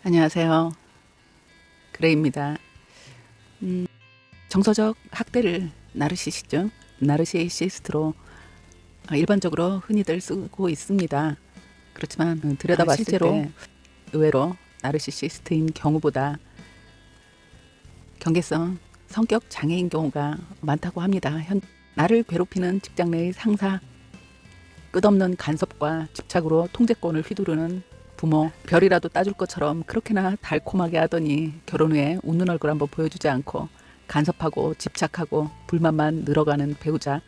안녕하세요. 그레이입니다. 정서적 학대를 나르시시스트로 일반적으로 흔히들 쓰고 있습니다. 그렇지만 들여다봤을 실제로 때 의외로 나르시시스트인 경우보다 경계성 성격 장애인 경우가 많다고 합니다. 나를 괴롭히는 직장 내의 상사, 끝없는 간섭과 집착으로 통제권을 휘두르는 부모, 별이라도 따줄 것처럼 그렇게나 달콤하게 하더니 결혼 후에 웃는 얼굴 한번 보여주지 않고 간섭하고 집착하고 불만만 늘어가는 배우자,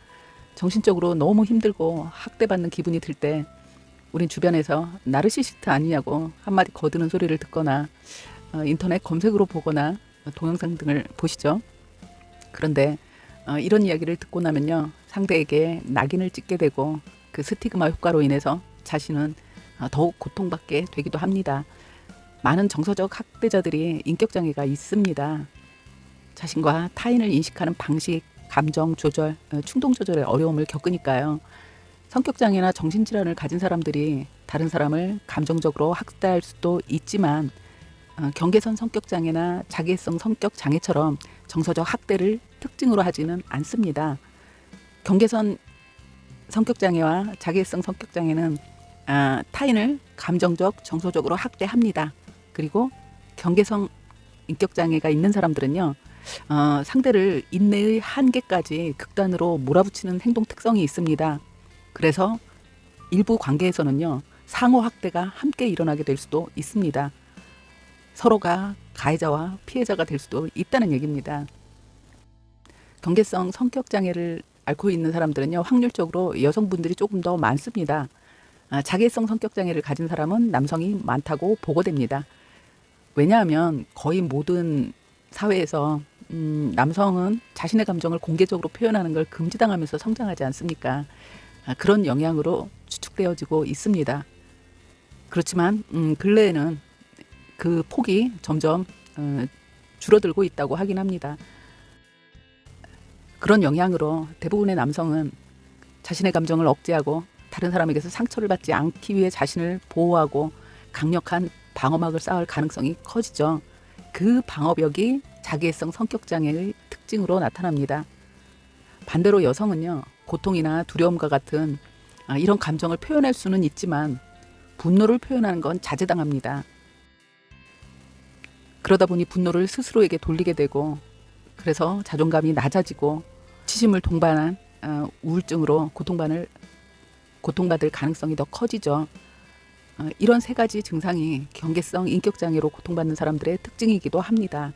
정신적으로 너무 힘들고 학대받는 기분이 들 때 우린 주변에서 나르시시스트 아니냐고 한마디 거드는 소리를 듣거나 인터넷 검색으로 보거나 동영상 등을 보시죠. 그런데 이런 이야기를 듣고 나면요, 상대에게 낙인을 찍게 되고 그 스티그마 효과로 인해서 자신은 더욱 고통받게 되기도 합니다. 많은 정서적 학대자들이 인격장애가 있습니다. 자신과 타인을 인식하는 방식, 감정 조절, 충동 조절의 어려움을 겪으니까요. 성격장애나 정신질환을 가진 사람들이 다른 사람을 감정적으로 학대할 수도 있지만 경계선 성격장애나 자기애성 성격장애처럼 정서적 학대를 특징으로 하지는 않습니다. 경계선 성격장애와 자기애성 성격장애는 타인을 감정적, 정서적으로 학대합니다. 그리고 경계성 인격장애가 있는 사람들은요, 상대를 인내의 한계까지 극단으로 몰아붙이는 행동 특성이 있습니다. 그래서 일부 관계에서는요, 상호 학대가 함께 일어나게 될 수도 있습니다. 서로가 가해자와 피해자가 될 수도 있다는 얘기입니다. 경계성 성격장애를 앓고 있는 사람들은요, 확률적으로 여성분들이 조금 더 많습니다. 자기애성 성격장애를 가진 사람은 남성이 많다고 보고됩니다. 왜냐하면 거의 모든 사회에서 남성은 자신의 감정을 공개적으로 표현하는 걸 금지당하면서 성장하지 않습니까? 그런 영향으로 추측되어지고 있습니다. 그렇지만 근래에는 그 폭이 점점 줄어들고 있다고 하긴 합니다. 그런 영향으로 대부분의 남성은 자신의 감정을 억제하고 다른 사람에게서 상처를 받지 않기 위해 자신을 보호하고 강력한 방어막을 쌓을 가능성이 커지죠. 그 방어벽이 자기애성 성격장애의 특징으로 나타납니다. 반대로 여성은요, 고통이나 두려움과 같은 이런 감정을 표현할 수는 있지만 분노를 표현하는 건 자제당합니다. 그러다 보니 분노를 스스로에게 돌리게 되고, 그래서 자존감이 낮아지고 치심을 동반한 우울증으로 고통받을 가능성이 더 커지죠. 이런 세 가지 증상이 경계성 인격장애로 고통받는 사람들의 특징이기도 합니다.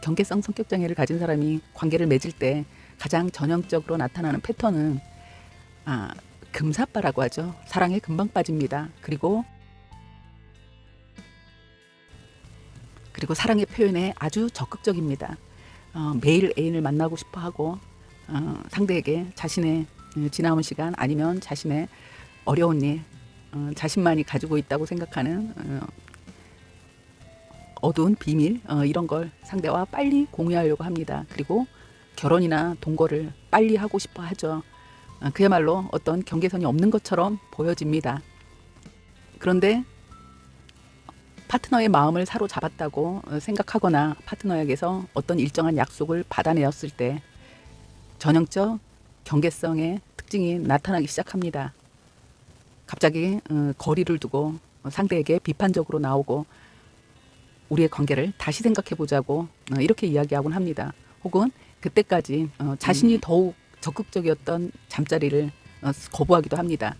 경계성 성격장애를 가진 사람이 관계를 맺을 때 가장 전형적으로 나타나는 패턴은 금사빠라고 하죠. 사랑에 금방 빠집니다. 그리고 사랑의 표현에 아주 적극적입니다. 매일 애인을 만나고 싶어 하고 상대에게 자신의 지나온 시간 아니면 자신의 어려운 일, 자신만이 가지고 있다고 생각하는 어두운 비밀, 이런 걸 상대와 빨리 공유하려고 합니다. 그리고 결혼이나 동거를 빨리 하고 싶어 하죠. 그야말로 어떤 경계선이 없는 것처럼 보여집니다. 그런데 파트너의 마음을 사로잡았다고 생각하거나 파트너에게서 어떤 일정한 약속을 받아내었을 때 전형적 경계성의 특징이 나타나기 시작합니다. 갑자기 거리를 두고 상대에게 비판적으로 나오고 우리의 관계를 다시 생각해보자고 이렇게 이야기하곤 합니다. 혹은 그때까지 자신이 더욱 적극적이었던 잠자리를 거부하기도 합니다.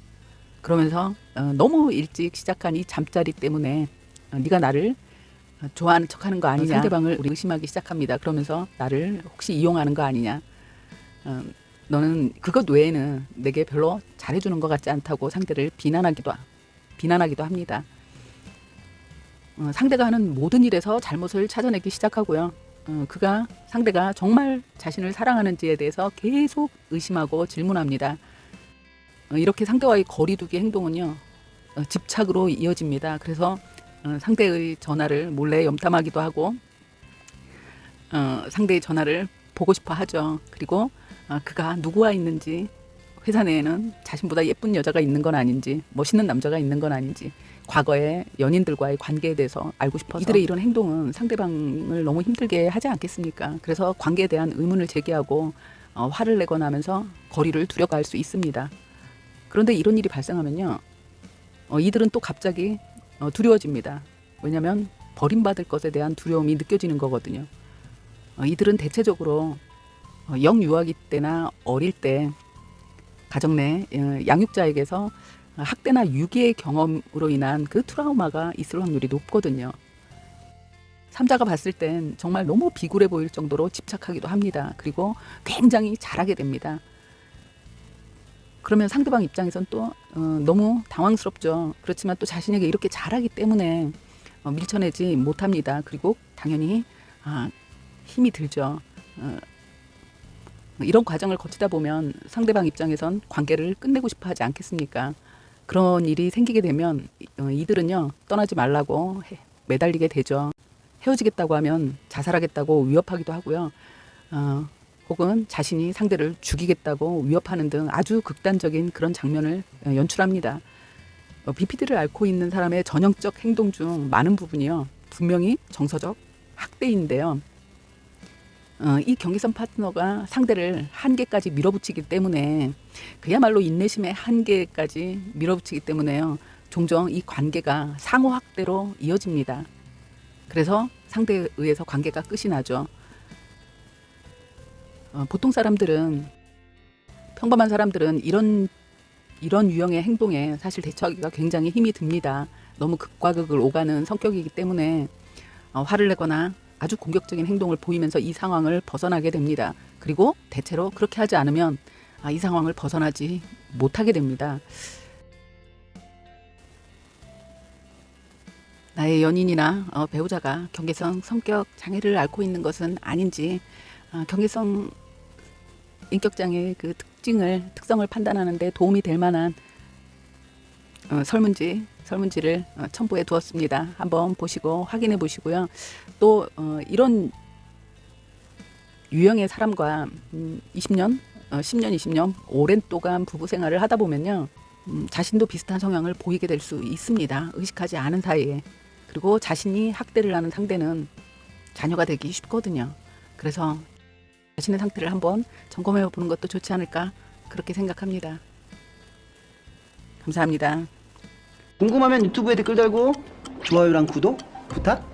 그러면서 너무 일찍 시작한 이 잠자리 때문에 네가 나를 좋아하는 척하는 거 아니냐, 상대방을 의심하기 시작합니다. 그러면서 나를 혹시 이용하는 거 아니냐, 너는 그것 외에는 내게 별로 잘해주는 것 같지 않다고 상대를 비난하기도 합니다. 상대가 하는 모든 일에서 잘못을 찾아내기 시작하고요. 상대가 정말 자신을 사랑하는지에 대해서 계속 의심하고 질문합니다. 이렇게 상대와의 거리두기 행동은요, 집착으로 이어집니다. 그래서 상대의 전화를 몰래 염탐하기도 하고 상대의 전화를 보고 싶어 하죠. 그리고 그가 누구와 있는지 회사 내에는 자신보다 예쁜 여자가 있는 건 아닌지, 멋있는 남자가 있는 건 아닌지, 과거의 연인들과의 관계에 대해서 알고 싶어서 이들의 이런 행동은 상대방을 너무 힘들게 하지 않겠습니까? 그래서 관계에 대한 의문을 제기하고 화를 내거나 하면서 거리를 두려갈 수 있습니다. 그런데 이런 일이 발생하면요, 이들은 또 갑자기 두려워집니다. 왜냐하면 버림받을 것에 대한 두려움이 느껴지는 거거든요. 이들은 대체적으로 영유아기 때나 어릴 때 가정 내 양육자에게서 학대나 유기의 경험으로 인한 그 트라우마가 있을 확률이 높거든요. 삼자가 봤을 땐 정말 너무 비굴해 보일 정도로 집착하기도 합니다. 그리고 굉장히 잘하게 됩니다. 그러면 상대방 입장에선 또 너무 당황스럽죠. 그렇지만 또 자신에게 이렇게 잘하기 때문에 밀쳐내지 못합니다. 그리고 당연히 힘이 들죠. 이런 과정을 거치다 보면 상대방 입장에선 관계를 끝내고 싶어 하지 않겠습니까? 그런 일이 생기게 되면 이들은요, 떠나지 말라고 매달리게 되죠. 헤어지겠다고 하면 자살하겠다고 위협하기도 하고요. 혹은 자신이 상대를 죽이겠다고 위협하는 등 아주 극단적인 그런 장면을 연출합니다. BPD를 앓고 있는 사람의 전형적 행동 중 많은 부분이요, 분명히 정서적 학대인데요. 이 경계선 파트너가 상대를 한계까지 밀어붙이기 때문에, 그야말로 인내심의 한계까지 밀어붙이기 때문에요, 종종 이 관계가 상호 학대로 이어집니다. 그래서 상대에 의해서 관계가 끝이 나죠. 보통 사람들은, 평범한 사람들은 이런 유형의 행동에 사실 대처하기가 굉장히 힘이 듭니다. 너무 극과 극을 오가는 성격이기 때문에 화를 내거나 아주 공격적인 행동을 보이면서 이 상황을 벗어나게 됩니다. 그리고 대체로 그렇게 하지 않으면 이 상황을 벗어나지 못하게 됩니다. 나의 연인이나 배우자가 경계성 성격 장애를 앓고 있는 것은 아닌지, 경계성 인격장애의 그 특성을 판단하는 데 도움이 될 만한 설문지를 첨부해 두었습니다. 한번 보시고 확인해 보시고요. 또 이런 유형의 사람과 20년, 10년, 20년 오랜 동안 부부 생활을 하다 보면요, 자신도 비슷한 성향을 보이게 될 수 있습니다. 의식하지 않은 사이에. 그리고 자신이 학대를 하는 상대는 자녀가 되기 쉽거든요. 그래서 자신의 상태를 한번 점검해 보는 것도 좋지 않을까, 그렇게 생각합니다. 감사합니다. 궁금하면 유튜브에 댓글 달고 좋아요랑 구독 부탁.